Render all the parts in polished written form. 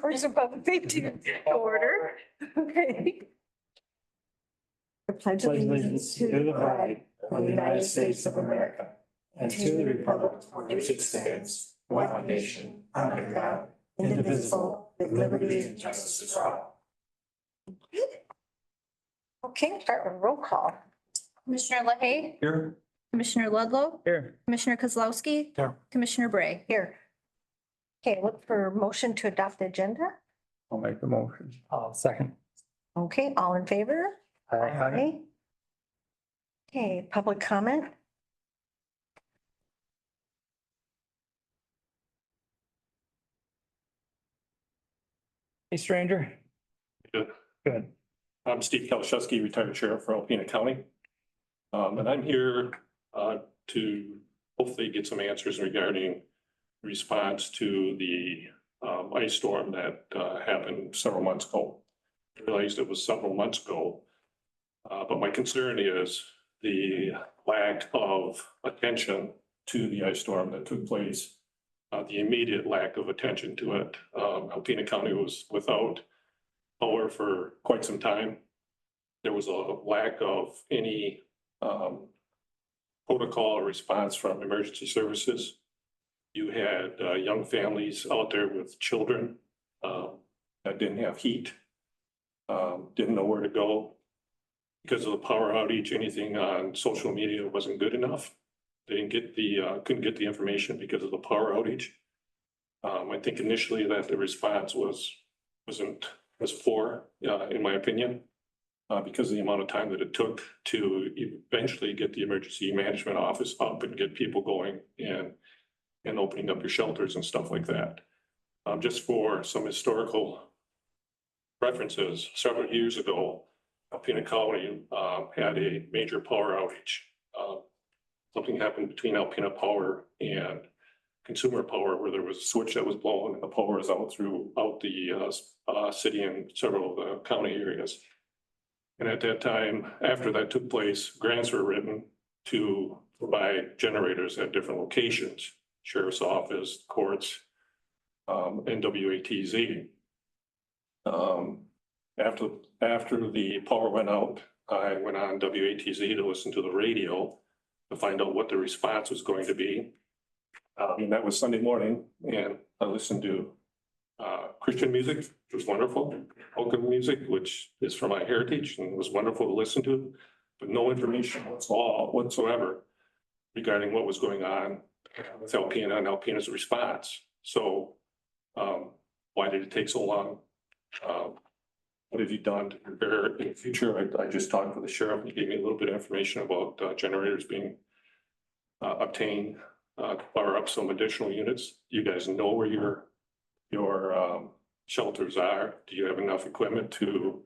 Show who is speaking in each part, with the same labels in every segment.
Speaker 1: First of all, safety order. Okay. I pledge allegiance to the flag of the United States of America and to the republic for which it stands, one nation, under God, indivisible, with liberty and justice for all. Okay, start with roll call.
Speaker 2: Commissioner LaHaye,
Speaker 3: Here.
Speaker 2: Commissioner Ludlow,
Speaker 3: Here.
Speaker 2: Commissioner Kozlowski.
Speaker 3: Here.
Speaker 2: Commissioner Bray.
Speaker 1: Here. Okay, look for motion to adopt the agenda.
Speaker 3: I'll make the motion. I'll second.
Speaker 1: Okay, all in favor? Aye. Okay, public comment?
Speaker 3: Hey, stranger.
Speaker 4: Good.
Speaker 3: Good.
Speaker 4: I'm Steve Kalashewski, retired sheriff for Alpena County. And I'm here to hopefully get some answers regarding response to the ice storm that happened several months ago. I realized it was several months ago, but my concern is the lack of attention to the ice storm that took place, the immediate lack of attention to it. Alpena County was without power for quite some time. There was a lack of any protocol or response from emergency services. You had young families out there with children that didn't have heat, didn't know where to go. Because of the power outage, anything on social media wasn't good enough. They didn't get couldn't get the information because of the power outage. I think initially that the response was poor, in my opinion, because of the amount of time that it took to eventually get the emergency management office up and get people going and opening up your shelters and stuff like that. Just for some historical references, several years ago, Alpena County had a major power outage. Something happened between Alpena Power and Consumer Power where there was a switch that was blown and the power was out throughout the city and several of the county areas. And at that time, after that took place, grants were written to provide generators at different locations, sheriff's office, courts, and WATZ. After the power went out, I went on WATZ to listen to the radio to find out what the response was going to be. And that was Sunday morning, and I listened to Christian music, which was wonderful. Polka music, which is from my heritage and was wonderful to listen to, but no information whatsoever regarding what was going on with Alpena and Alpena's response. So why did it take so long? What have you done to prepare in the future? I just talked with the sheriff and he gave me a little bit of information about generators being obtained to power up some additional units. You guys know where your shelters are? Do you have enough equipment to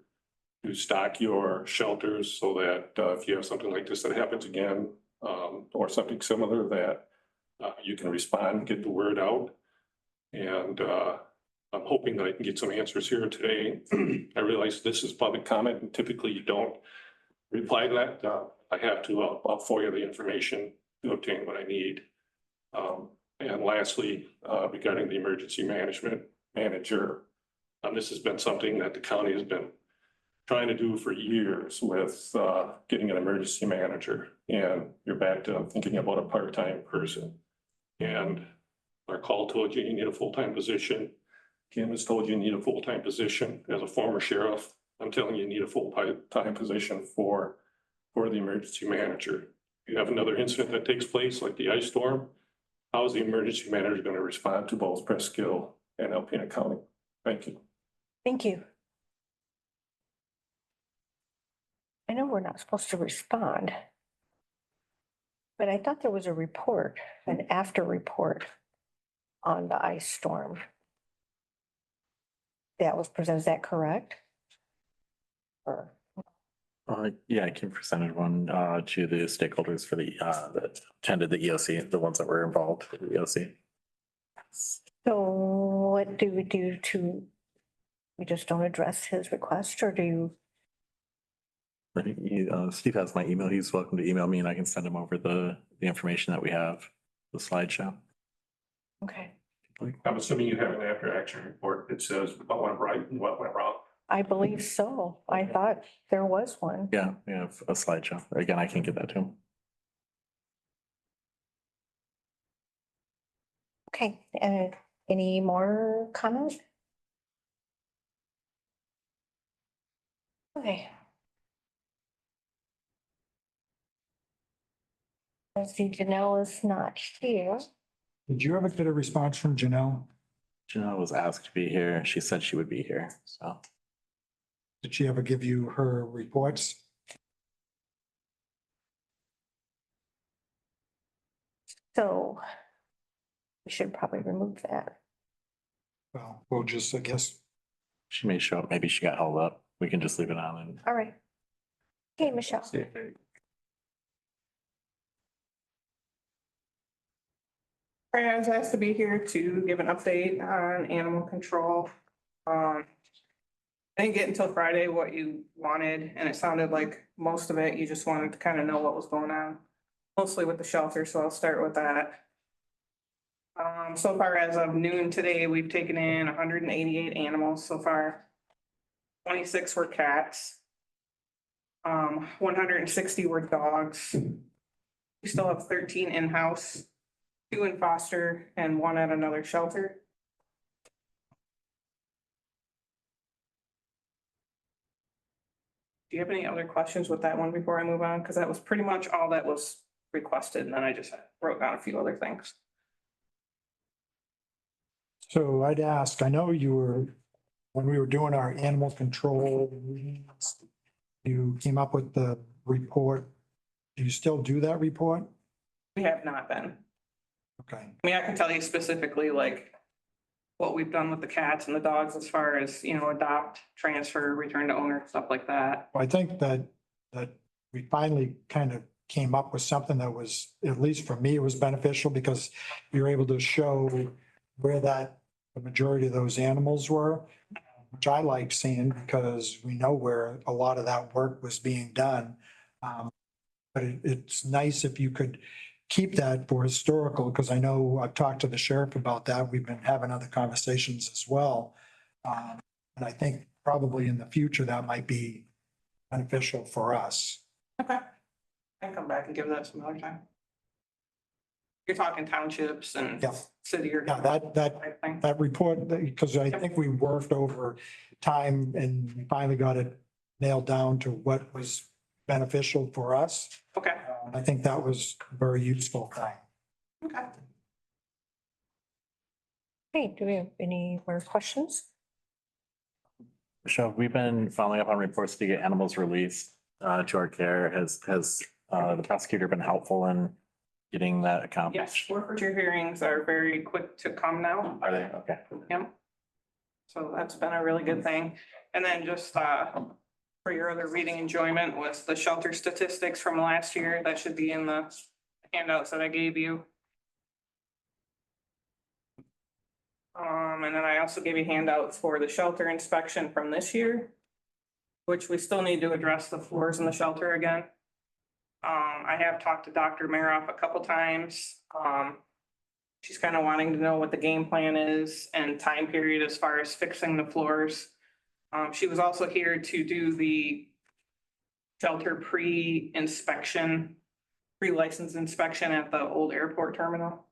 Speaker 4: stock your shelters so that if you have something like this that happens again or something similar that you can respond, get the word out? And I'm hoping that I can get some answers here today. I realize this is public comment and typically you don't reply to that. I have to, I'll FOIA the information to obtain what I need. And lastly, regarding the emergency management manager, this has been something that the county has been trying to do for years with getting an emergency manager. And you're back to thinking about a part-time person. And our call told you need a full-time position. Kim has told you need a full-time position. As a former sheriff, I'm telling you need a full-time position for the emergency manager. You have another incident that takes place like the ice storm. How is the emergency manager going to respond to both Presque Isle and Alpena County? Thank you.
Speaker 1: Thank you. I know we're not supposed to respond, but I thought there was a report, an after report on the ice storm. That was presented, is that correct? Or,
Speaker 5: Yeah, Kim presented one to the stakeholders for the that attended the EOC, the ones that were involved with the EOC.
Speaker 1: so what do we do to, we just don't address his request, or do you?
Speaker 5: I think Steve has my email. He's welcome to email me and I can send him over the information that we have, the slideshow.
Speaker 1: Okay.
Speaker 5: like.
Speaker 4: I'm assuming you have an after action report that says what went right and what went wrong.
Speaker 1: I believe so. I thought there was one.
Speaker 5: Yeah, we have a slideshow. Again, I can get that to him.
Speaker 1: Okay, any more comment? Okay. I see Janelle is not here.
Speaker 6: Did you ever get a response from Janelle?
Speaker 5: Janelle was asked to be here. She said she would be here, so.
Speaker 6: Did she ever give you her reports?
Speaker 1: So we should probably remove that.
Speaker 6: Well, we'll just, I guess,
Speaker 5: She may show up. Maybe she got held up. We can just leave it on and.
Speaker 1: All right. Okay, Michelle.
Speaker 7: I was asked to be here to give an update on animal control. I didn't get until Friday what you wanted, and it sounded like most of it, you just wanted to kind of know what was going on. Mostly with the shelter, so I'll start with that. So far as of noon today, we've taken in 188 animals so far. 26 were cats. 160 were dogs. We still have 13 in-house, 2 in foster and 1 at another shelter. Do you have any other questions with that one before I move on? Because that was pretty much all that was requested, and then I just wrote down a few other things.
Speaker 6: so I'd ask, I know you were, when we were doing our animal control meetings, you came up with the report. Do you still do that report?
Speaker 7: We have not been.
Speaker 6: Okay,
Speaker 7: I mean, I can tell you specifically like what we've done with the cats and the dogs as far as, you know, adopt, transfer, return to owner, stuff like that.
Speaker 6: well, I think that we finally kind of came up with something that was, at least for me, it was beneficial because you're able to show where the majority of those animals were, which I like seeing because we know where a lot of that work was being done. But it's nice if you could keep that for historical, because I know I've talked to the sheriff about that. We've been having other conversations as well. And I think probably in the future, that might be beneficial for us.
Speaker 7: Okay. I can come back and give that some other time. You're talking townships and
Speaker 6: Yeah.
Speaker 7: city or.
Speaker 6: Yeah, that
Speaker 7: type thing.
Speaker 6: that report, because I think we worked over time and we finally got it nailed down to what was beneficial for us.
Speaker 7: Okay,
Speaker 6: I think that was a very useful thing.
Speaker 7: okay.
Speaker 1: Hey, do we have any more questions?
Speaker 5: Michelle, we've been following up on reports to get animals released to our care. Has the prosecutor been helpful in getting that
Speaker 7: Yes,
Speaker 5: accomplished?
Speaker 7: forfeiture hearings are very quick to come now.
Speaker 5: Are they? Okay.
Speaker 7: Yep. So that's been a really good thing. And then just for your other reading enjoyment was the shelter statistics from last year. That should be in the handouts that I gave you. And then I also gave you handouts for the shelter inspection from this year, which we still need to address the floors in the shelter again. I have talked to Dr. Maroff a couple times. She's kind of wanting to know what the game plan is and time period as far as fixing the floors. She was also here to do the shelter pre-inspection, pre-license inspection at the old airport terminal.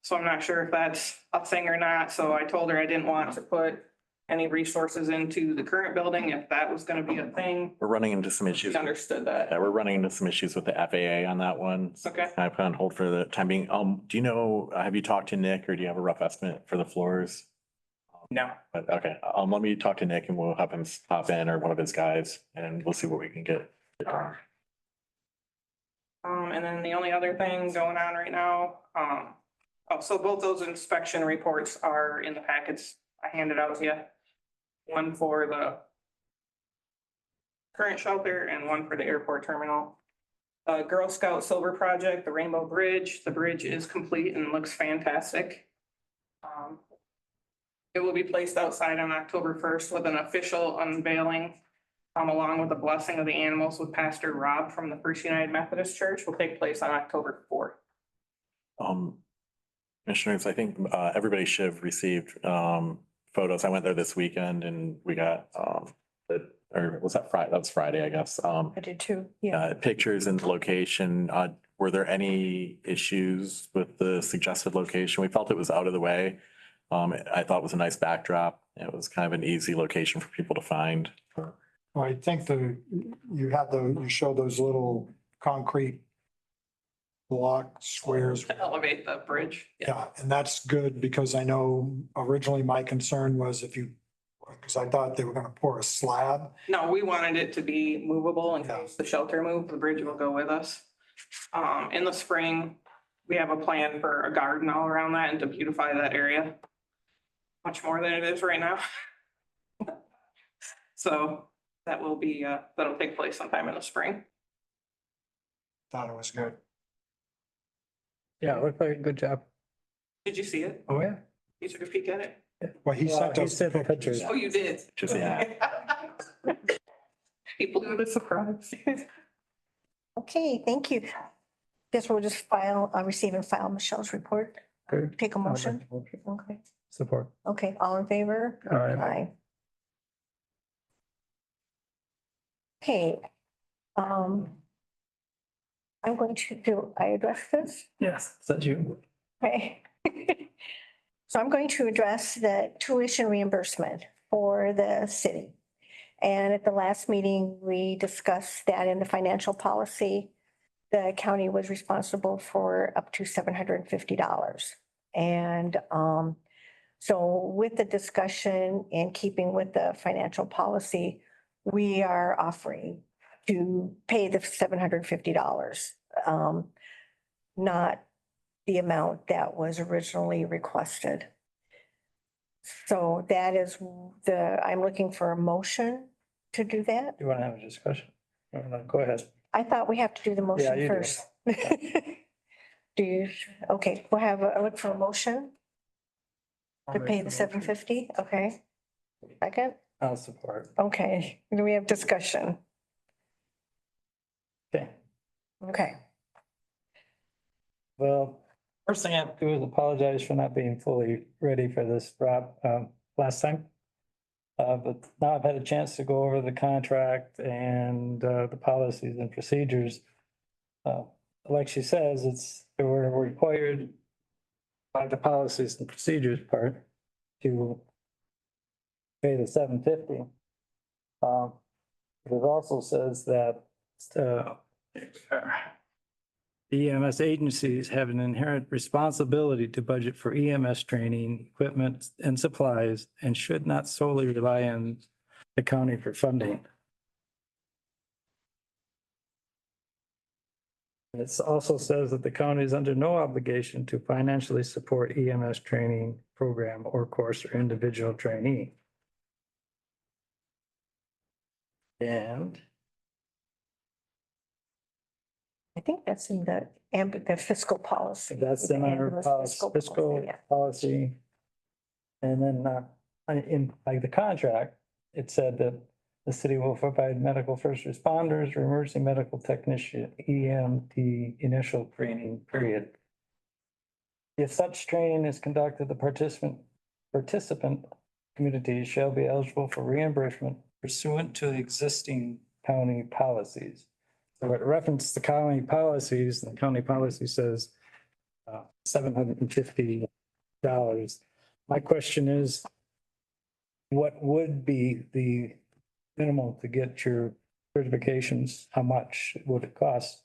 Speaker 7: So I'm not sure if that's a thing or not. So I told her I didn't want to put any resources into the current building if that was gonna be a thing.
Speaker 5: We're running into some issues.
Speaker 7: She understood that.
Speaker 5: Yeah, we're running into some issues with the FAA on that one. So
Speaker 7: Okay.
Speaker 5: I put on hold for the time being. Do you know, have you talked to Nick or do you have a rough estimate for the floors?
Speaker 7: No.
Speaker 5: But okay, let me talk to Nick and we'll have him pop in or one of his guys and we'll see what we can get.
Speaker 7: And then the only other thing going on right now, so both those inspection reports are in the packets I handed out to you. One for the current shelter and one for the airport terminal. Girl Scout Silver Project, the Rainbow Bridge, the bridge is complete and looks fantastic. It will be placed outside on October 1st with an official unveiling, along with the blessing of the animals with Pastor Rob from the First United Methodist Church will take place on October 4th.
Speaker 5: Commissioners, I think everybody should have received photos. I went there this weekend and we got or was that Friday? That was Friday, I guess.
Speaker 1: I did too, yeah.
Speaker 5: Pictures and the location. Were there any issues with the suggested location? We felt it was out of the way. I thought it was a nice backdrop. It was kind of an easy location for people to find.
Speaker 6: Well, I think you show those little concrete block squares.
Speaker 7: To elevate the bridge.
Speaker 6: Yeah, and that's good because I know originally my concern was because I thought they were gonna pour a slab.
Speaker 7: No, we wanted it to be movable in case the shelter moved, the bridge will go with us. In the spring, we have a plan for a garden all around that and to beautify that area. Much more than it is right now. So that will be, that'll take place sometime in the spring.
Speaker 6: Thought it was good.
Speaker 3: Yeah, it looked like a good job.
Speaker 7: Did you see it?
Speaker 3: Oh, yeah.
Speaker 7: You took a peek at it?
Speaker 6: Well, he sent
Speaker 3: He
Speaker 6: us
Speaker 3: sent the
Speaker 6: pictures.
Speaker 3: pictures.
Speaker 7: Oh, you did?
Speaker 5: Just, yeah.
Speaker 7: People do the surprise.
Speaker 1: Okay, thank you. Guess we'll just receive and file Michelle's report.
Speaker 3: Good.
Speaker 1: Take a
Speaker 3: I'll make
Speaker 1: motion.
Speaker 3: the motion.
Speaker 1: Okay,
Speaker 3: Support.
Speaker 1: okay, all in favor?
Speaker 3: All right.
Speaker 1: Aye. Okay. I'm going to I address this?
Speaker 3: Yes, is that you?
Speaker 1: Okay. So I'm going to address the tuition reimbursement for the city. And at the last meeting, we discussed that in the financial policy, the county was responsible for up to $750. And so with the discussion and keeping with the financial policy, we are offering to pay the $750, not the amount that was originally requested. So that is I'm looking for a motion to do that.
Speaker 3: You want to have a discussion? Go ahead.
Speaker 1: I thought we have to do the
Speaker 3: Yeah,
Speaker 1: motion
Speaker 3: you do.
Speaker 1: first. Do you, okay, I look for a motion to pay the $750, okay? Second,
Speaker 3: I'll support.
Speaker 1: okay, do we have discussion?
Speaker 3: Okay.
Speaker 1: Okay,
Speaker 3: Well, first thing I have to do is apologize for not being fully ready for this, Rob, last time. But now I've had a chance to go over the contract and the policies and procedures. Like she says, we're required by the policies and procedures part to pay the $750. It also says that EMS agencies have an inherent responsibility to budget for EMS training, equipment, and supplies, and should not solely rely on the county for funding. It also says that the county is under no obligation to financially support EMS training program or course or individual trainee. And
Speaker 1: I think that's in the fiscal policy.
Speaker 3: that's in our
Speaker 1: Ambulance
Speaker 3: fiscal
Speaker 1: yeah.
Speaker 3: policy. And then in like the contract, it said that the city will provide medical first responders or emergency medical technician, EMT initial training, period. If such training is conducted, the participant community shall be eligible for reimbursement pursuant to the existing county policies. So it referenced the county policies, and the county policy says $750. My question is, what would be the minimal to get your certifications? How much would it cost?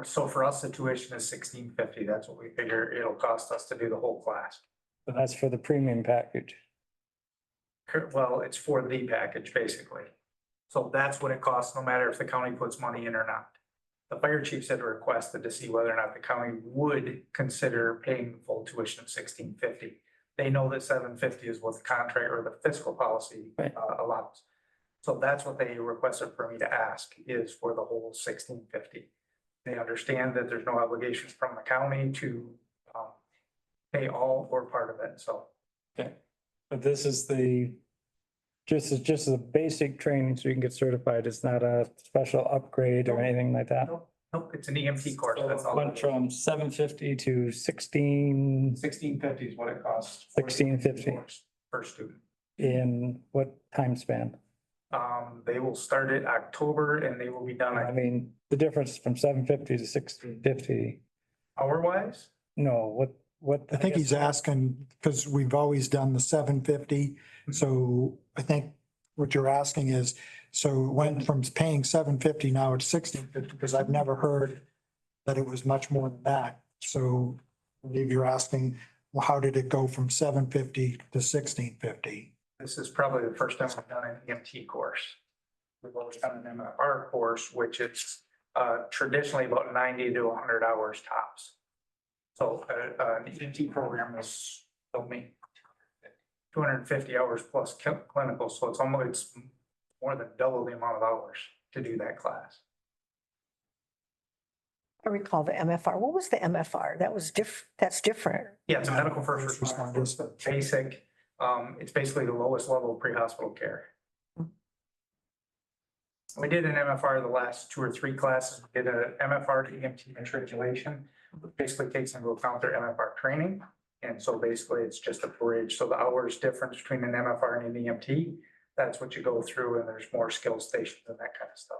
Speaker 8: So for us, the tuition is $1650. That's what we figure it'll cost us to do the whole class.
Speaker 3: But that's for the premium package.
Speaker 8: Well, it's for the package, basically. So that's what it costs, no matter if the county puts money in or not. The fire chiefs had requested to see whether or not the county would consider paying the full tuition of $1650. They know that $750 is what the contract or the fiscal policy
Speaker 3: Right.
Speaker 8: allows. So that's what they requested for me to ask, is for the whole $1650. They understand that there's no obligation from the county to pay all or part of it, so.
Speaker 3: Okay. But this is just a basic training so you can get certified. It's not a special upgrade or anything like that.
Speaker 8: Nope, it's an EMT course. That's all.
Speaker 3: Went from 750 to 16
Speaker 8: $16.50 is what it costs.
Speaker 3: $16.50.
Speaker 8: Per student.
Speaker 3: in what time span?
Speaker 8: They will start it October and they will be done
Speaker 3: I mean, the difference from 750 to 1650.
Speaker 8: hour wise.
Speaker 3: No, what?
Speaker 6: I think he's asking, because we've always done the 750. So I think what you're asking is, so it went from paying 750, now it's 1650, because I've never heard that it was much more than that. So I believe you're asking, well, how did it go from 750 to 1650?
Speaker 8: This is probably the first time I've done an EMT course. We've always done an MFR course, which is traditionally about 90 to 100 hours tops. So an EMT program is only 250 hours plus clinical, so it's more than double the amount of hours to do that class.
Speaker 1: I recall the MFR. What was the MFR? That's different.
Speaker 8: Yeah, it's a medical first responders, but basic. It's basically the lowest level of pre-hospital care. We did an MFR the last 2 or 3 classes. We did a MFR to EMT matriculation. Basically takes into account their MFR training. And so basically it's just a bridge. So the hours difference between an MFR and an EMT, that's what you go through, and there's more skill stations and that kind of stuff.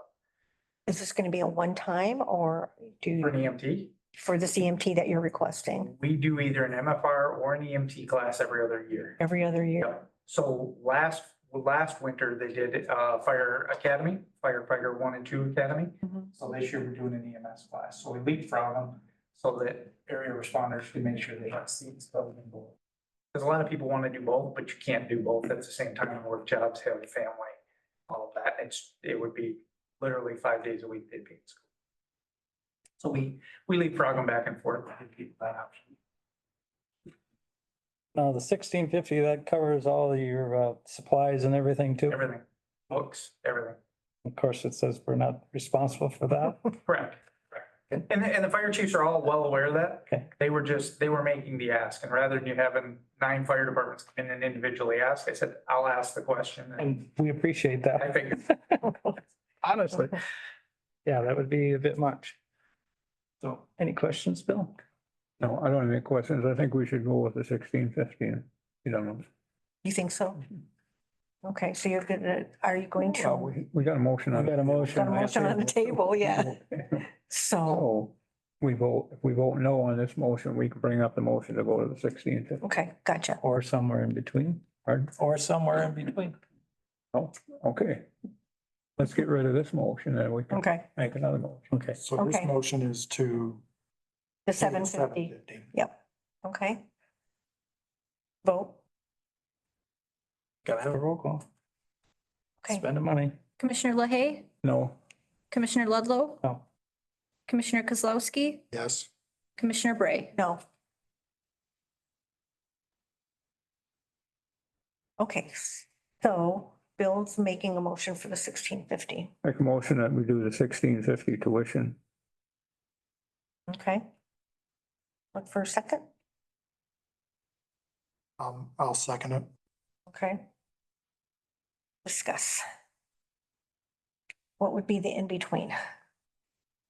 Speaker 1: Is this going to be a one-time or
Speaker 8: For an EMT,
Speaker 1: for this EMT that you're requesting
Speaker 8: we do either an MFR or an EMT class every other year.
Speaker 1: every other year?
Speaker 8: Yep. So last winter, they did Fire Academy, Firefighter 1 and 2 Academy.
Speaker 1: Mhm.
Speaker 8: So this year we're doing an EMS class. So we leapfrog them so that area responders can make sure they have seats covered in both. Because a lot of people want to do both, but you can't do both at the same time. Work jobs, have a family, all of that. It would be literally 5 days a week they'd be in school. So we leapfrog them back and forth to give people that option.
Speaker 3: Now, the 1650, that covers all your supplies and everything too.
Speaker 8: Everything, books, everything.
Speaker 3: Of course, it says we're not responsible for that.
Speaker 8: Correct. And the fire chiefs are all well aware of that.
Speaker 3: Okay.
Speaker 8: They were making the ask, and rather than you having 9 fire departments come in and individually ask, I said, I'll ask the question. And
Speaker 3: And we appreciate
Speaker 8: I
Speaker 3: that.
Speaker 8: figured,
Speaker 3: Honestly. Yeah, that would be a bit much. So, any questions, Bill?
Speaker 9: No, I don't have any questions. I think we should go with the 1615. You don't know.
Speaker 1: You think so? Okay, so are you going
Speaker 9: Well,
Speaker 1: to?
Speaker 9: we got a motion
Speaker 3: We
Speaker 9: on.
Speaker 3: got a motion.
Speaker 1: Got a motion on the table, yeah. So,
Speaker 9: So if we vote no on this motion, we can bring up the motion to go to the 1615.
Speaker 1: okay, gotcha.
Speaker 3: Or somewhere in between.
Speaker 9: Pardon?
Speaker 3: Or somewhere in between.
Speaker 9: Oh, okay. Let's get rid of this motion and we can
Speaker 1: Okay,
Speaker 9: make another motion.
Speaker 3: Okay.
Speaker 6: So this
Speaker 1: Okay.
Speaker 6: motion is to.
Speaker 1: the 750. Yep, okay. Vote.
Speaker 3: Gotta have a roll call.
Speaker 1: Okay.
Speaker 3: Spend the money.
Speaker 2: Commissioner LaHaye,
Speaker 9: No,
Speaker 2: Commissioner Ludlow,
Speaker 3: No.
Speaker 2: Commissioner Kozlowski,
Speaker 6: Yes.
Speaker 2: Commissioner Bray.
Speaker 1: No. Okay, so Bill's making a motion for the 1650.
Speaker 9: make a motion that we do the 1650 tuition.
Speaker 1: Okay. Look for a second.
Speaker 6: I'll second it.
Speaker 1: Okay. Discuss. What would be the in-between?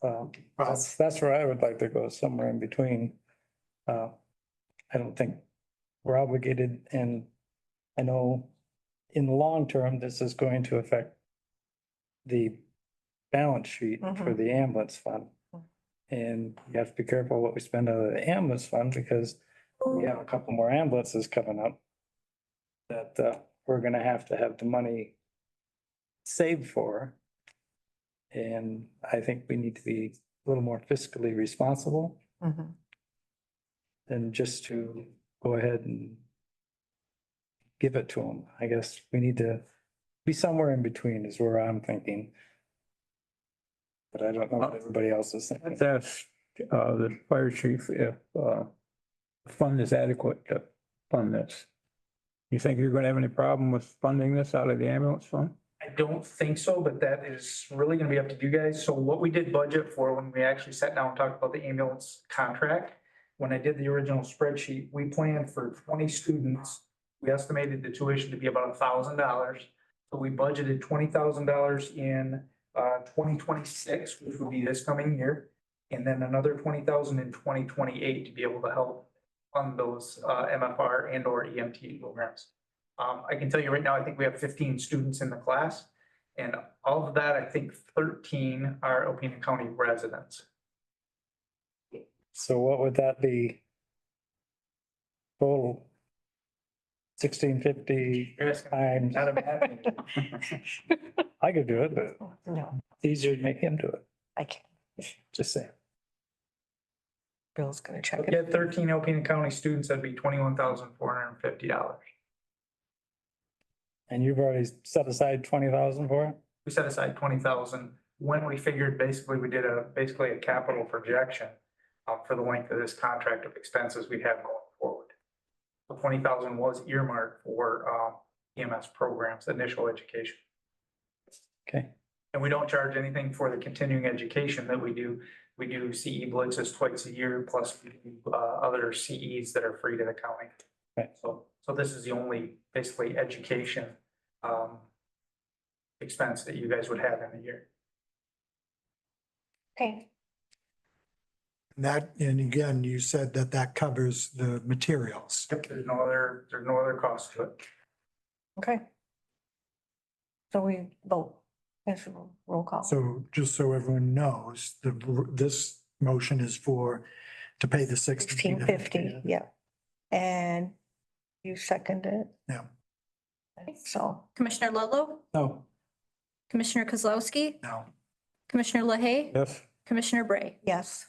Speaker 3: That's where I would like to go, somewhere in between. I don't think we're obligated, and I know in the long term, this is going to affect the balance sheet for the ambulance fund. And you have to be careful what we spend out of the ambulance fund, because we have a couple more ambulances coming up that we're gonna have the money saved for. And I think we need to be a little more fiscally responsible
Speaker 1: Mhm.
Speaker 3: than just to go ahead and give it to them. I guess we need to be somewhere in between is where I'm thinking. But I don't know what everybody else is thinking.
Speaker 9: Let's ask the fire chief if the fund is adequate to fund this. You think you're gonna have any problem with funding this out of the ambulance fund?
Speaker 8: I don't think so, but that is really gonna be up to you guys. So what we did budget for when we actually sat down and talked about the ambulance contract, when I did the original spreadsheet, we planned for 20 students. We estimated the tuition to be about $1,000. So we budgeted $20,000 in 2026, which would be this coming year. and then another 20,000 in 2028 to be able to help fund those MFR and or EMT programs. I can tell you right now, I think we have 15 students in the class. And of that, I think 13 are Alpena County residents.
Speaker 3: So what would that be? Total? 1650
Speaker 8: You're asking
Speaker 3: times,
Speaker 8: not a bad thing.
Speaker 3: I could do it, but
Speaker 1: No,
Speaker 3: it's easier to make him do it,
Speaker 1: I can't.
Speaker 3: just saying.
Speaker 1: Bill's gonna check
Speaker 8: If
Speaker 1: it.
Speaker 8: you had 13 Alpena County students, that'd be $21,450.
Speaker 3: And you've already set aside 20,000 for it?
Speaker 8: We set aside 20,000 when we figured basically we did basically a capital projection for the length of this contract of expenses we have going forward. The 20,000 was earmarked for EMS programs, initial education.
Speaker 3: Okay,
Speaker 8: And we don't charge anything for the continuing education that we do. We do CE blitzes twice a year, plus we do other CEs that are free to the county.
Speaker 3: Right.
Speaker 8: So this is the only basically education expense that you guys would have in a year.
Speaker 1: Okay,
Speaker 6: That, and again, you said that that covers the materials.
Speaker 8: Yep, there's no other cost to it.
Speaker 1: okay. So we vote. Yes, roll call.
Speaker 6: So just so everyone knows, this motion is to pay the
Speaker 1: 1650, yeah. And you second it.
Speaker 6: Yeah.
Speaker 1: So,
Speaker 2: Commissioner Ludlow,
Speaker 3: no,
Speaker 2: Commissioner Kozlowski,
Speaker 6: No,
Speaker 2: Commissioner LaHaye,
Speaker 9: Yes,
Speaker 2: Commissioner Bray.
Speaker 1: yes.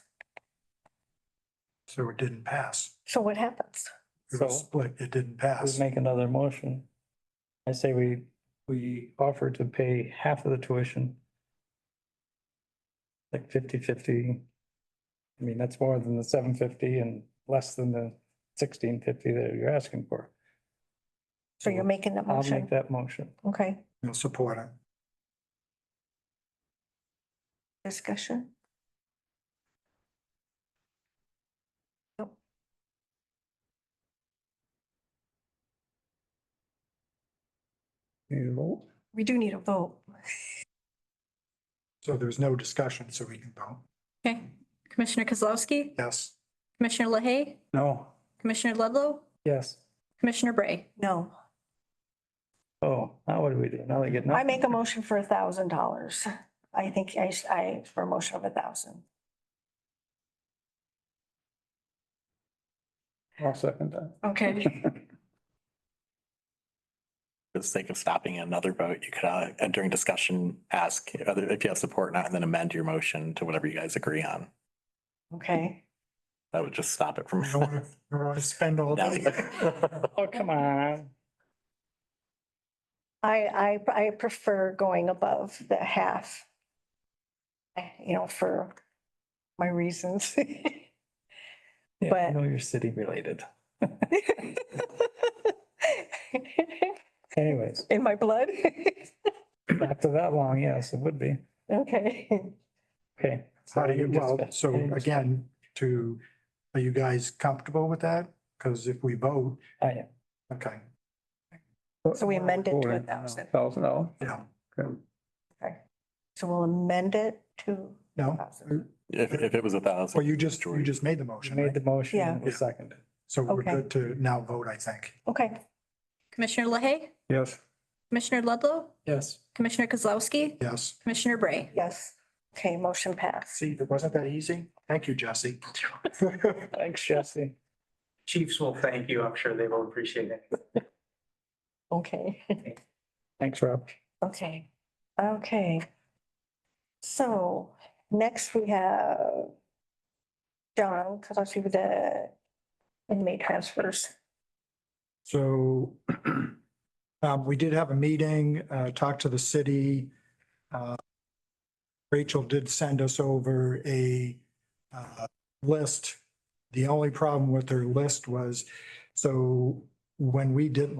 Speaker 6: so it didn't pass.
Speaker 1: So what happens?
Speaker 6: It was
Speaker 3: So-
Speaker 6: split, it didn't
Speaker 3: we
Speaker 6: pass.
Speaker 3: make another motion. I say we offer to pay half of the tuition. Like 50-50. I mean, that's more than the 750 and less than the 1650 that you're asking for.
Speaker 1: So you're making the
Speaker 3: I'll
Speaker 1: motion,
Speaker 3: make that motion.
Speaker 1: okay,
Speaker 6: You'll support it.
Speaker 1: discussion?
Speaker 9: you vote.
Speaker 1: We do need a vote.
Speaker 6: So there's no discussion, so we can vote.
Speaker 2: Okay, Commissioner Kozlowski,
Speaker 6: Yes.
Speaker 2: Commissioner LaHaye,
Speaker 9: No,
Speaker 2: Commissioner Ludlow,
Speaker 3: Yes.
Speaker 2: Commissioner Bray.
Speaker 1: No,
Speaker 3: Oh, now what do we do? Now they get
Speaker 1: I
Speaker 3: nothing.
Speaker 1: make a motion for $1,000. I think for a motion of 1,000.
Speaker 9: I'll second that.
Speaker 1: Okay,
Speaker 5: For the sake of stopping another vote, you could, during discussion, ask if you have support or not, and then amend your motion to whatever you guys agree on.
Speaker 1: okay.
Speaker 5: That would just stop it from.
Speaker 6: You don't want to spend all day.
Speaker 3: Oh, come on.
Speaker 1: I prefer going above the half. For my reasons.
Speaker 3: Yeah, I
Speaker 1: But-
Speaker 3: know you're city related. Anyways,
Speaker 1: In my blood?
Speaker 3: after that long, yes, it would be.
Speaker 1: Okay.
Speaker 3: Okay.
Speaker 6: How do you, well,
Speaker 3: Discuss-
Speaker 6: so
Speaker 3: any discussion?
Speaker 6: again, are you guys comfortable with that? Because if we vote,
Speaker 3: I am.
Speaker 6: okay,
Speaker 1: So we amend it to
Speaker 9: Voting,
Speaker 1: 1,000.
Speaker 9: $1,000.
Speaker 6: yeah,
Speaker 1: Okay. So we'll amend it to
Speaker 6: no,
Speaker 1: 1,000.
Speaker 5: If it was 1,000.
Speaker 6: well, you just made the
Speaker 3: You
Speaker 6: motion,
Speaker 3: made
Speaker 6: right?
Speaker 3: the motion,
Speaker 1: Yeah.
Speaker 3: and we seconded.
Speaker 6: So we're
Speaker 1: Okay.
Speaker 6: good to now vote, I think.
Speaker 1: Okay,
Speaker 2: Commissioner LaHaye,
Speaker 9: Yes,
Speaker 2: Commissioner Ludlow,
Speaker 3: Yes.
Speaker 2: Commissioner Kozlowski,
Speaker 6: Yes.
Speaker 2: Commissioner Bray.
Speaker 1: yes. Okay, motion passed.
Speaker 6: See, it wasn't that easy. Thank you, Jesse.
Speaker 3: Thanks, Jesse.
Speaker 8: Chiefs will thank you. I'm sure they will appreciate it.
Speaker 1: Okay,
Speaker 3: Thanks, Rob.
Speaker 1: okay, okay. So next we have John, because I see with the inmate transfers.
Speaker 6: So we did have a meeting, talked to the city. Rachel did send us over a list. The only problem with her list was, so when we did,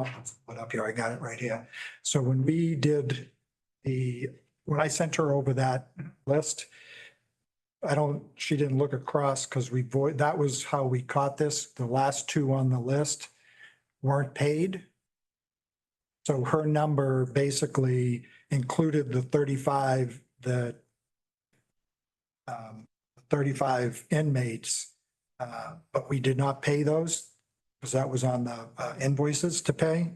Speaker 6: put up here, I got it right here. So when we did when I sent her over that list, she didn't look across because that was how we caught this. The last two on the list weren't paid. So her number basically included the 35 that 35 inmates, but we did not pay those because that was on the invoices to pay.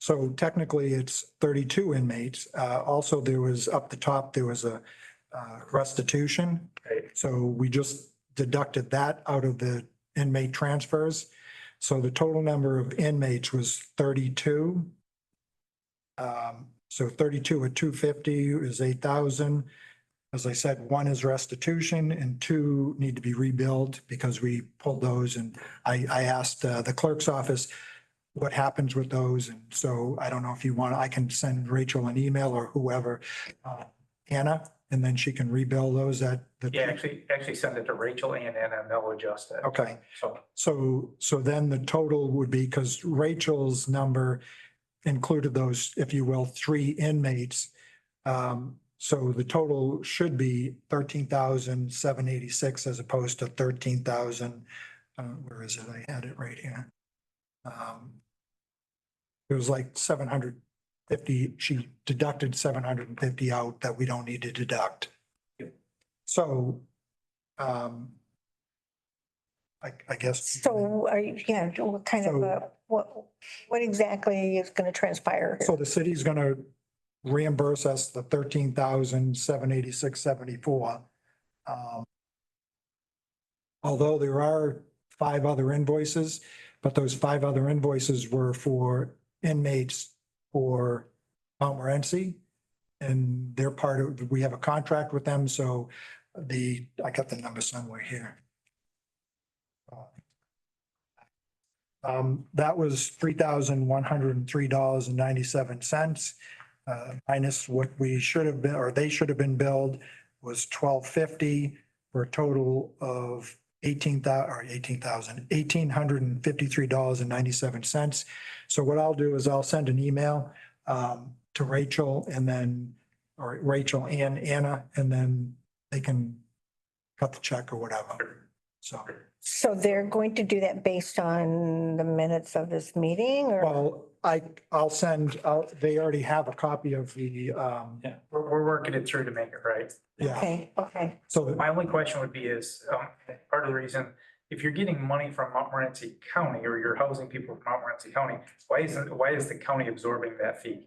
Speaker 6: So technically it's 32 inmates. Also, there was up the top, there was a restitution.
Speaker 8: Right.
Speaker 6: So we just deducted that out of the inmate transfers. So the total number of inmates was 32. So 32 at 250 is 8,000. As I said, one is restitution and two need to be rebuilt because we pulled those. And I asked the clerk's office what happens with those. And so I don't know if you want, I can send Rachel an email or whoever, Anna, and then she can rebuild those at the.
Speaker 8: Yeah, actually send it to Rachel and they'll adjust it.
Speaker 6: Okay.
Speaker 8: So
Speaker 6: So then the total would be, because Rachel's number included those, if you will, 3 inmates. So the total should be 13,786 as opposed to 13,000. Where is it? I had it right here. It was like 750. She deducted 750 out that we don't need to deduct. So, I guess.
Speaker 1: So are you, yeah, what kind of, what exactly is going to transpire here?
Speaker 6: So the city's gonna reimburse us the 13,786.74. Although there are 5 other invoices, but those 5 other invoices were for inmates for Montmorency. And they're part of, we have a contract with them, so I got the number somewhere here. That was $3,103.97. Minus what we should have been, or they should have been billed was $1,250 for a total of $1,853.97. So what I'll do is I'll send an email to Rachel or Rachel and Anna, and then they can cut the check or whatever. So.
Speaker 1: So they're going to do that based on the minutes of this meeting or?
Speaker 6: Well, they already have a copy of the,
Speaker 8: we're working it through to make it right.
Speaker 6: yeah.
Speaker 1: Okay.
Speaker 6: So,
Speaker 8: My only question would be is, part of the reason, if you're getting money from Montmorency County or you're housing people from Montmorency County, why is the county absorbing that fee?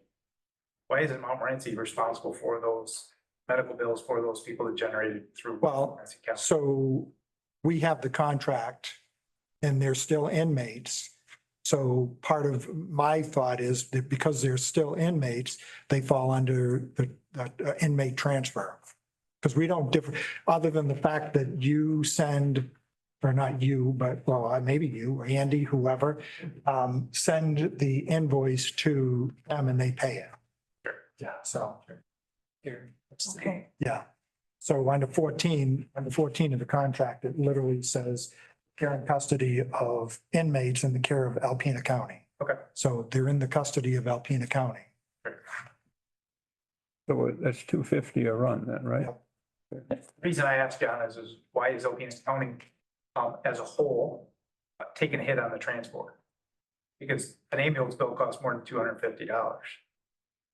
Speaker 8: Why isn't Montmorency responsible for those medical bills for those people that generated through
Speaker 6: Well,
Speaker 8: Montmorency County?
Speaker 6: so we have the contract and they're still inmates. So part of my thought is that because they're still inmates, they fall under the inmate transfer. Because we don't differ, other than the fact that you send, or not you, but well, maybe you, or Andy, whoever, send the invoice to them and they pay it. Yeah, so.
Speaker 1: Okay.
Speaker 6: Yeah. So under 14 of the contract, it literally says care and custody of inmates in the care of Alpena County.
Speaker 8: Okay.
Speaker 6: So they're in the custody of Alpena County.
Speaker 9: So that's $250 a run then, right?
Speaker 8: The reason I asked John is why is Alpena County, as a whole, taking a hit on the transport? Because an ambulance bill costs more than $250.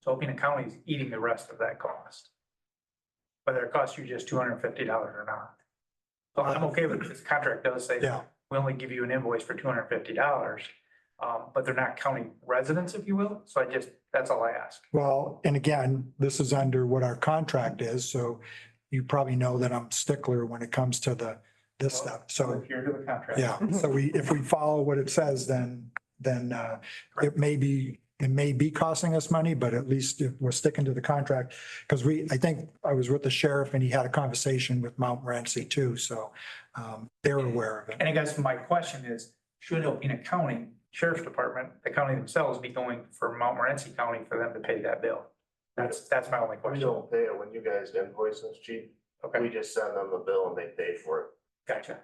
Speaker 8: So Alpena County is eating the rest of that cost. Whether it costs you just $250 or not. So I'm okay with this contract does say
Speaker 6: Yeah.
Speaker 8: we only give you an invoice for $250. But they're not county residents, if you will. So that's all I ask.
Speaker 6: Well, and again, this is under what our contract is, so you probably know that I'm stickler when it comes to this stuff. So,
Speaker 8: Here to the contract.
Speaker 6: yeah, so if we follow what it says, then it may be costing us money, but at least if we're sticking to the contract. Because I think I was with the sheriff and he had a conversation with Montmorency too, so they're aware of it.
Speaker 8: And I guess my question is, should Alpena County Sheriff's Department, the county themselves, be going for Montmorency County for them to pay that bill? That's my only
Speaker 10: We
Speaker 8: question.
Speaker 10: don't pay it when you guys invoice us, chief. We
Speaker 8: Okay,
Speaker 10: just send them the bill and they pay for it.
Speaker 8: gotcha.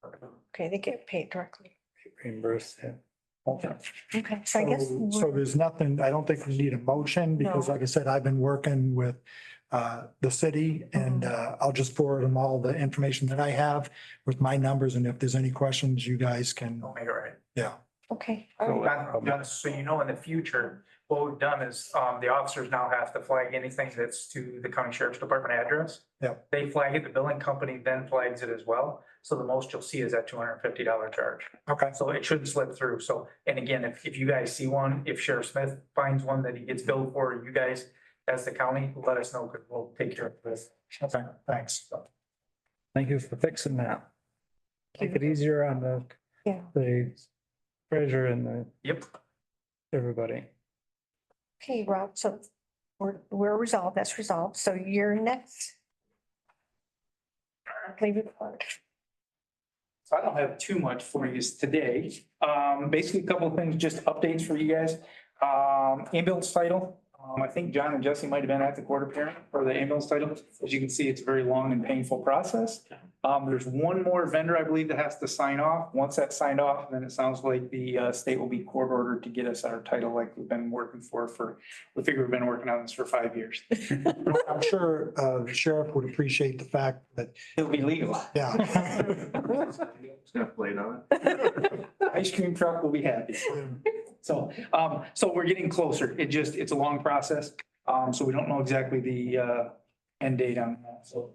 Speaker 1: Okay, they get paid directly.
Speaker 3: Reimburse, yeah.
Speaker 1: Okay, so I guess.
Speaker 6: So there's nothing, I don't think we need a motion because
Speaker 1: No.
Speaker 6: like I said, I've been working with the city and I'll just forward them all the information that I have with my numbers. And if there's any questions, you guys can,
Speaker 8: Don't make it right.
Speaker 6: yeah.
Speaker 1: Okay.
Speaker 8: So you know, in the future, what we've done is, the officers now have to flag anything that's to the county sheriff's department address.
Speaker 6: Yeah.
Speaker 8: They flag it, the billing company then flags it as well. So the most you'll see is that $250 charge.
Speaker 6: Okay.
Speaker 8: So it shouldn't slip through. So, and again, if you guys see one, if Sheriff Smith finds one that he gets billed for, you guys, as the county, let us know, because we'll take care of this.
Speaker 6: Okay, thanks.
Speaker 3: Thank you for fixing that. Make it easier on
Speaker 1: Yeah.
Speaker 3: the treasurer and the,
Speaker 8: Yep.
Speaker 3: everybody.
Speaker 1: Okay, Rob, so we're resolved, that's resolved. So you're next. Leave it forward.
Speaker 8: So I don't have too much for you today. Basically, a couple of things, just updates for you guys. Ambulance title. I think John and Jesse might have been at the court appearance for the ambulance title. As you can see, it's a very long and painful process. There's one more vendor, I believe, that has to sign off. Once that's signed off, then it sounds like the state will be court ordered to get us our title like we've been working we figure we've been working on this for 5 years.
Speaker 6: I'm sure the sheriff would appreciate the fact that,
Speaker 8: It'll be legal.
Speaker 6: yeah.
Speaker 10: It's got a plate on it.
Speaker 8: Ice cream truck will be happy. So, so we're getting closer. It's a long process. So we don't know exactly the, end date on that. So,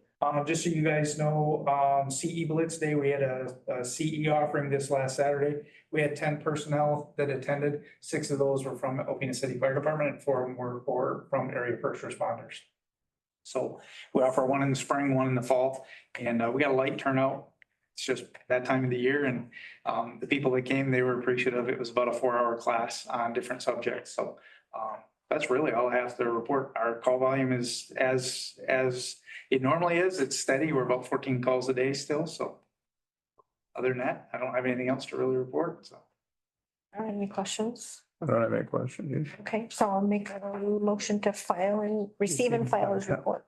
Speaker 8: just so you guys know, CE Blitz Day, we had a CE offering this last Saturday. We had 10 personnel that attended. 6 of those were from Alpena City Fire Department and 4 of them were from area first responders. So we offer one in the spring, one in the fall, and we got a light turnout. It's just that time of the year, and the people that came, they were appreciative. It was about a 4-hour class on different subjects. So that's really all I have to report. Our call volume is as it normally is. It's steady. We're about 14 calls a day still. So other than that, I don't have anything else to really report. So.
Speaker 1: All right, any questions?
Speaker 9: I don't have any questions.
Speaker 1: Okay, so I'll make a motion to file and receive and file his report.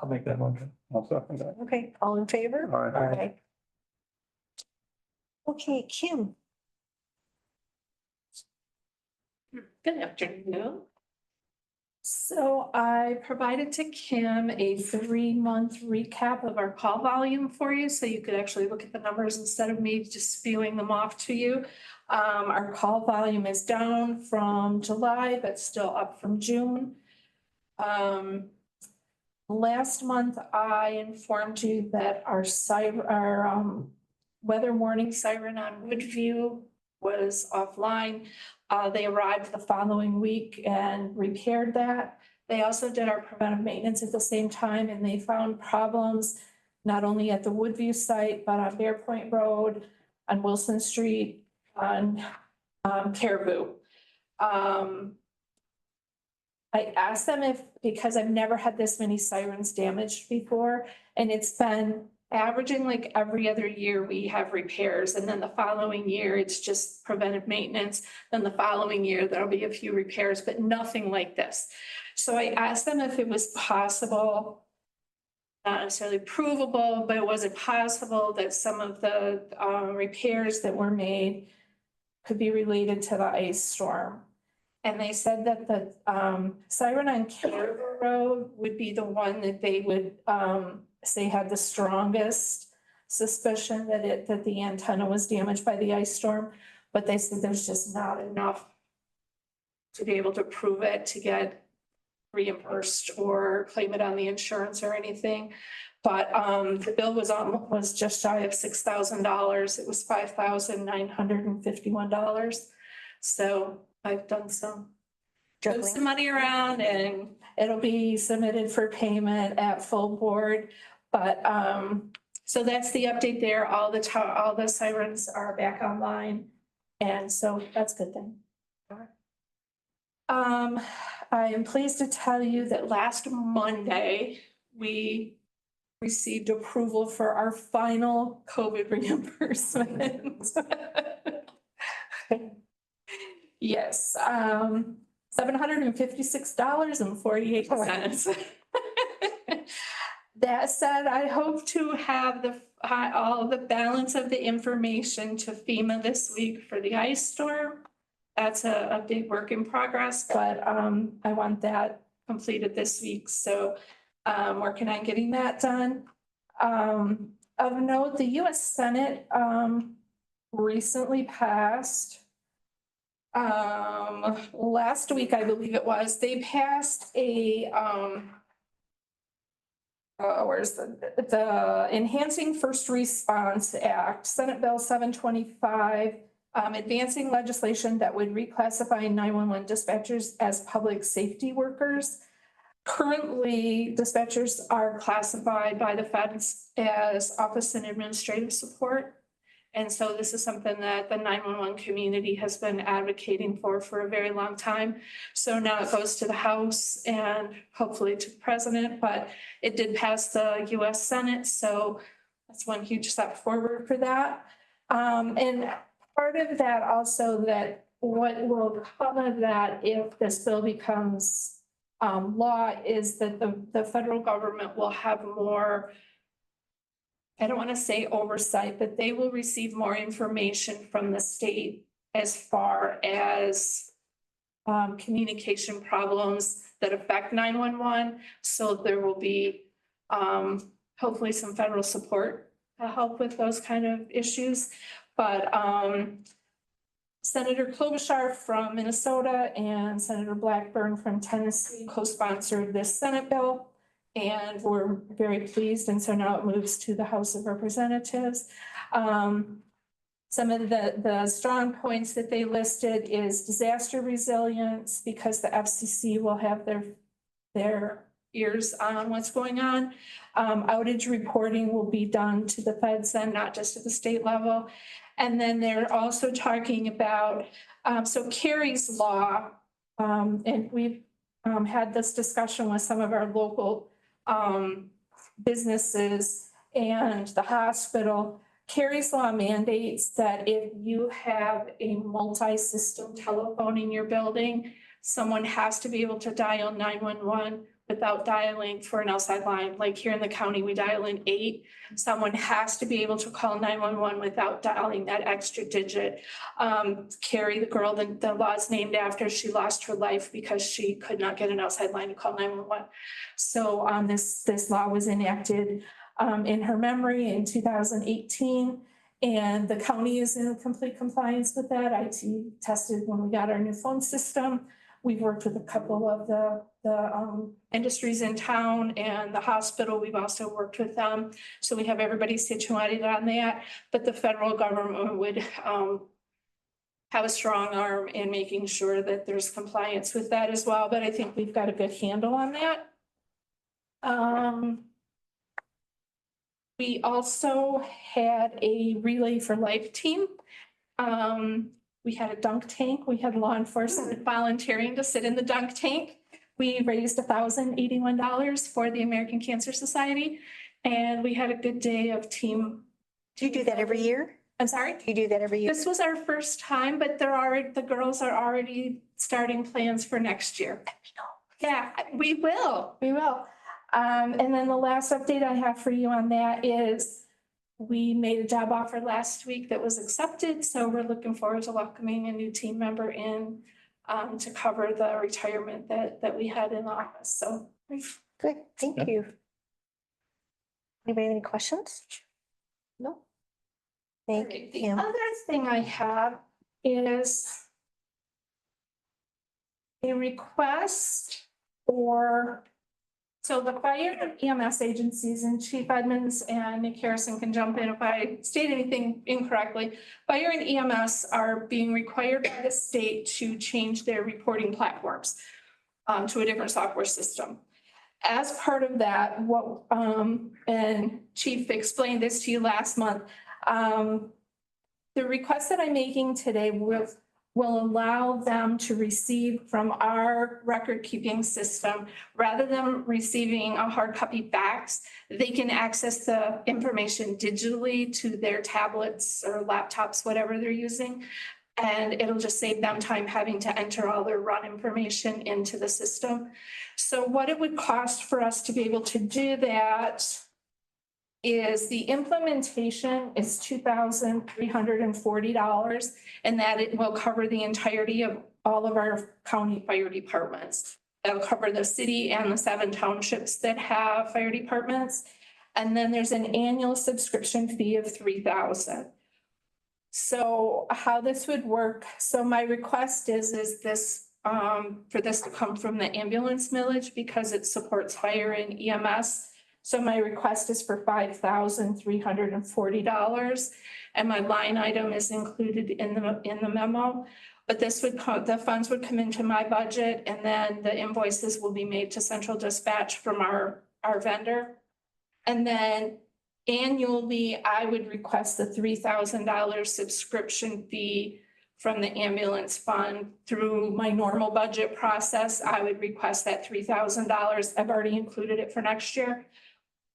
Speaker 3: I'll make that motion.
Speaker 9: I'll second that.
Speaker 1: Okay, all in favor?
Speaker 9: All right.
Speaker 1: Okay. Okay, Kim.
Speaker 11: Good afternoon. So I provided to Kim a 3-month recap of our call volume for you, so you could actually look at the numbers instead of me just spewing them off to you. Our call volume is down from July, but still up from June. Last month, I informed you that our weather warning siren on Woodview was offline. They arrived the following week and repaired that. They also did our preventive maintenance at the same time, and they found problems not only at the Woodview site, but on Bear Point Road, on Wilson Street, on Caribou. I asked them because I've never had this many sirens damaged before, and it's been averaging like every other year we have repairs, and then the following year it's just preventive maintenance. Then the following year there'll be a few repairs, but nothing like this. So I asked them if it was possible, not necessarily provable, but was it possible that some of the repairs that were made could be related to the ice storm. And they said that the siren on Caribou Road would be the one that they would say had the strongest suspicion that the antenna was damaged by the ice storm. But they said there's just not enough to be able to prove it, to get reimbursed or claim it on the insurance or anything. But the bill was just shy of $6,000. It was $5,951. So I've done some money around, and it'll be submitted for payment at full board. But so that's the update there. All the sirens are back online, and so that's a good thing. I am pleased to tell you that last Monday we received approval for our final COVID reimbursement. Yes, $756.48. That said, I hope to have all the balance of the information to FEMA this week for the ice storm. That's a big work in progress, but I want that completed this week. So working on getting that done. Of note, the US Senate recently passed Last week, I believe it was, they passed a, where's the Enhancing First Response Act, Senate Bill 725, advancing legislation that would reclassify 911 dispatchers as public safety workers. Currently, dispatchers are classified by the feds as office and administrative support. And so this is something that the 911 community has been advocating for a very long time. So now it goes to the House and hopefully to the President, but it did pass the US Senate. So that's one huge step forward for that. And part of that also, that what will come of that if this bill becomes law, is that the federal government will have more, I don't want to say oversight, but they will receive more information from the state as far as communication problems that affect 911. So there will be hopefully some federal support to help with those kind of issues. But Senator Klobuchar from Minnesota and Senator Blackburn from Tennessee co-sponsored this Senate bill. And we're very pleased. And so now it moves to the House of Representatives. Some of the strong points that they listed is disaster resilience, because the FCC will have their ears on what's going on. Outage reporting will be done to the feds and not just at the state level. And then they're also talking about, so Kerry's Law, and we've had this discussion with some of our local businesses and the hospital. Kerry's Law mandates that if you have a multi-system telephone in your building, someone has to be able to dial 911 without dialing for an outside line. Like here in the county, we dial in 8. Someone has to be able to call 911 without dialing that extra digit. Carrie, the girl that the law is named after, she lost her life because she could not get an outside line to call 911. So this law was enacted in her memory in 2018. And the county is in complete compliance with that. IT tested when we got our new phone system. We've worked with a couple of the industries in town and the hospital. We've also worked with them. So we have everybody situated on that. But the federal government would have a strong arm in making sure that there's compliance with that as well. But I think we've got a good handle on that. We also had a Relay for Life team. We had a dunk tank. We had law enforcement volunteering to sit in the dunk tank. We raised $1,081 for the American Cancer Society, and we had a good day of team.
Speaker 1: Do you do that every year?
Speaker 11: I'm sorry?
Speaker 1: Do you do that every year?
Speaker 11: This was our first time, but the girls are already starting plans for next year. Yeah, we will. And then the last update I have for you on that is we made a job offer last week that was accepted. So we're looking forward to welcoming a new team member in to cover the retirement that we had in the office. So
Speaker 1: Good, thank
Speaker 3: Yeah.
Speaker 1: you. Anybody have any questions? No? Thank you.
Speaker 11: the
Speaker 1: Pam.
Speaker 11: other thing I have is a request for, so the fire and EMS agencies, and Chief Edmonds and Nick Harrison can jump in if I state anything incorrectly. Fire and EMS are being required by the state to change their reporting platforms to a different software system. As part of that, what, and Chief explained this to you last month, the request that I'm making today will allow them to receive from our record keeping system, rather than receiving a hard copy fax, they can access the information digitally to their tablets or laptops, whatever they're using. And it'll just save them time having to enter all their run information into the system. So what it would cost for us to be able to do that is the implementation is $2,340, and that it will cover the entirety of all of our county fire departments. It'll cover the city and the 7 townships that have fire departments. And then there's an annual subscription fee of $3,000. So how this would work, so my request is this, for this to come from the ambulance millage because it supports fire and EMS. So my request is for $5,340 and my line item is included in the memo. But this would, the funds would come into my budget and then the invoices will be made to central dispatch from our vendor. And then annually, I would request the $3,000 subscription fee from the ambulance fund through my normal budget process. I would request that $3,000. I've already included it for next year.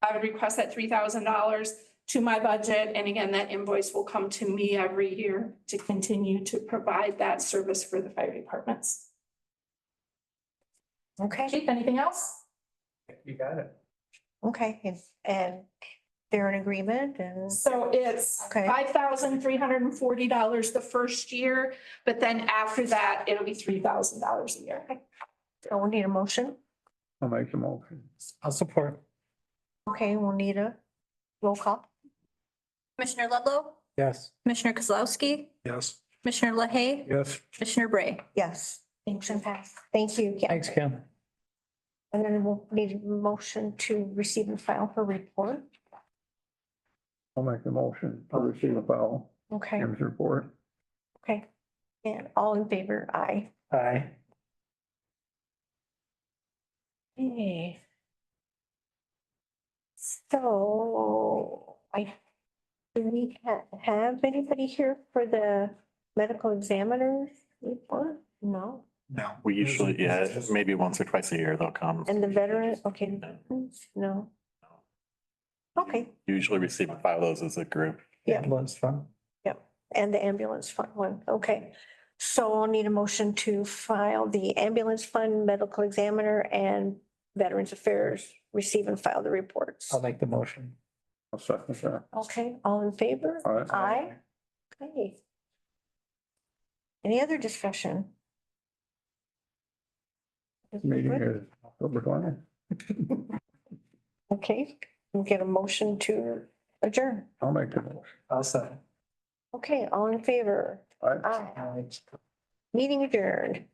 Speaker 11: I would request that $3,000 to my budget. And again, that invoice will come to me every year to continue to provide that service for the fire departments.
Speaker 1: Okay,
Speaker 11: Chief, anything else?
Speaker 8: You got it.
Speaker 1: okay, and they're in agreement and,
Speaker 11: So it's
Speaker 1: Okay.
Speaker 11: $5,340 the first year, but then after that, it'll be $3,000 a year.
Speaker 1: so we'll need a motion.
Speaker 9: I'll make the motion.
Speaker 3: I'll support.
Speaker 1: Okay, we'll need a roll call.
Speaker 2: Commissioner Ludlow,
Speaker 3: Yes.
Speaker 2: Commissioner Kozlowski,
Speaker 6: Yes.
Speaker 2: Commissioner LaHaye,
Speaker 9: Yes,
Speaker 2: Commissioner Bray.
Speaker 1: Yes, motion passed. Thank you, Kim.
Speaker 3: Thanks, Kim.
Speaker 1: And then we'll need a motion to receive and file for report.
Speaker 9: I'll make the motion to receive a file,
Speaker 1: Okay,
Speaker 9: Kim's report.
Speaker 1: okay. And all in favor, aye.
Speaker 3: Aye.
Speaker 1: Okay. So do we have anybody here for the medical examiner's report? No.
Speaker 6: No.
Speaker 5: We usually, yeah, maybe once or twice a year they'll come.
Speaker 1: And the veteran, okay, no. Okay,
Speaker 5: Usually receive and file those as a group.
Speaker 1: Yeah.
Speaker 3: Ambulance fund.
Speaker 1: and the ambulance fund one, okay. So I'll need a motion to file the ambulance fund, medical examiner and Veterans Affairs, receive and file the reports.
Speaker 3: I'll make the motion.
Speaker 9: I'll second that.
Speaker 1: Okay, all in favor?
Speaker 9: Aye.
Speaker 1: Aye. Okay. Any other discussion?
Speaker 9: Meeting is October 20th.
Speaker 1: Okay, we'll get a motion to adjourn.
Speaker 9: I'll make the motion.
Speaker 3: I'll second.
Speaker 1: Okay, all in favor?
Speaker 9: Aye.
Speaker 1: Aye. Meeting adjourned.